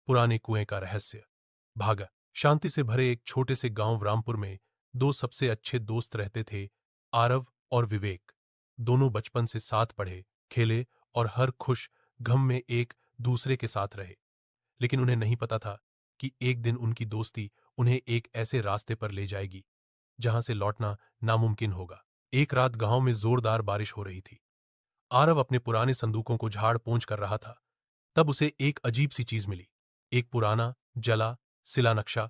पुराने कुएं का रहस्य। भागा। शांति से भरे एक छोटे से गांव रामपुर में दो सबसे अच्छे दोस्त रहते थे, आरव और विवेक। दोनों बचपन से साथ पढ़े, खेले और हर खुश गम में एक दूसरे के साथ रहे। लेकिन उन्हें नहीं पता था कि एक दिन उनकी दोस्ती उन्हें एक ऐसे रास्ते पर ले जाएगी जहां से लौटना नामुमकिन होगा। एक रात गांव में जोरदार बारिश हो रही थी। आरव अपने पुराने संदूकों को झाड़ पोंछ कर रहा था। तब उसे एक अजीब सी चीज मिली। एक पुराना जला सिला नक्शा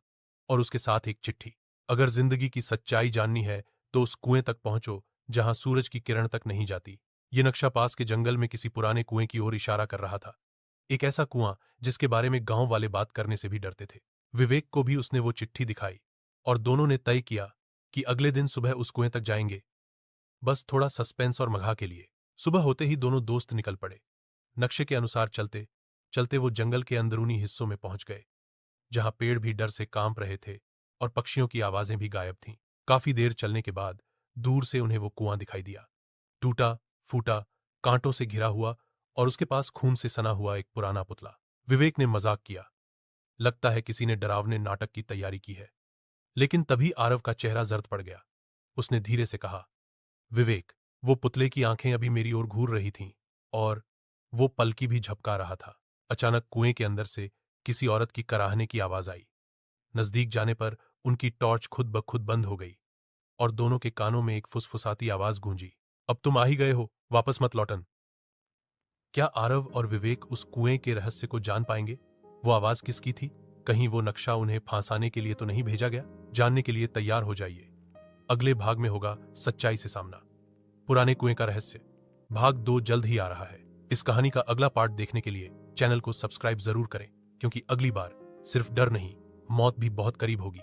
और उसके साथ एक चिट्ठी। अगर जिंदगी की सच्चाई जाननी है तो उस कुएं तक पहुंचो जहां सूरज की किरण तक नहीं जाती। ये नक्शा पास के जंगल में किसी पुराने कुएं की ओर इशारा कर रहा था। एक ऐसा कुआं जिसके बारे में गांव वाले बात करने से भी डरते थे। विवेक को भी उसने वो चिट्ठी दिखाई और दोनों ने तय किया कि अगले दिन सुबह उस कुएं तक जाएंगे, बस थोड़ा सस्पेंस और मघा के लिए। सुबह होते ही दोनों दोस्त निकल पड़े। नक्शे के अनुसार चलते चलते वो जंगल के अंदरूनी हिस्सों में पहुंच गए, जहां पेड़ भी डर से कांप रहे थे और पक्षियों की आवाजें भी गायब थीं। काफी देर चलने के बाद दूर से उन्हें वो कुआं दिखाई दिया, टूटा फूटा, कांटों से घिरा हुआ और उसके पास खून से सना हुआ एक पुराना पुतला। विवेक ने मजाक किया, लगता है किसी ने डरावने नाटक की तैयारी की है। लेकिन तभी आरव का चेहरा जर्द पड़ गया। उसने धीरे से कहा, विवेक, वो पुतले की आंखें अभी मेरी ओर घूर रही थीं और वो पलकी भी झपका रहा था। अचानक कुएं के अंदर से किसी औरत की कराहने की आवाज आई। नजदीक जाने पर उनकी टॉर्च खुद ब खुद बंद हो गई और दोनों के कानों में एक फुसफुसाती आवाज गूंजी, अब तुम आ ही गए हो, वापस मत लौटन। क्या आरव और विवेक उस कुएं के रहस्य को जान पाएंगे? वो आवाज किसकी थी? कहीं वो नक्शा उन्हें फांसाने के लिए तो नहीं भेजा गया? जानने के लिए तैयार हो जाइए। अगले भाग में होगा सच्चाई से सामना, पुराने कुएं का रहस्य। भाग 2 जल्द ही आ रहा है। इस कहानी का अगला पार्ट देखने के लिए चैनल को सब्सक्राइब जरूर करें, क्योंकि अगली बार सिर्फ डर नहीं, मौत भी बहुत करीब होगी।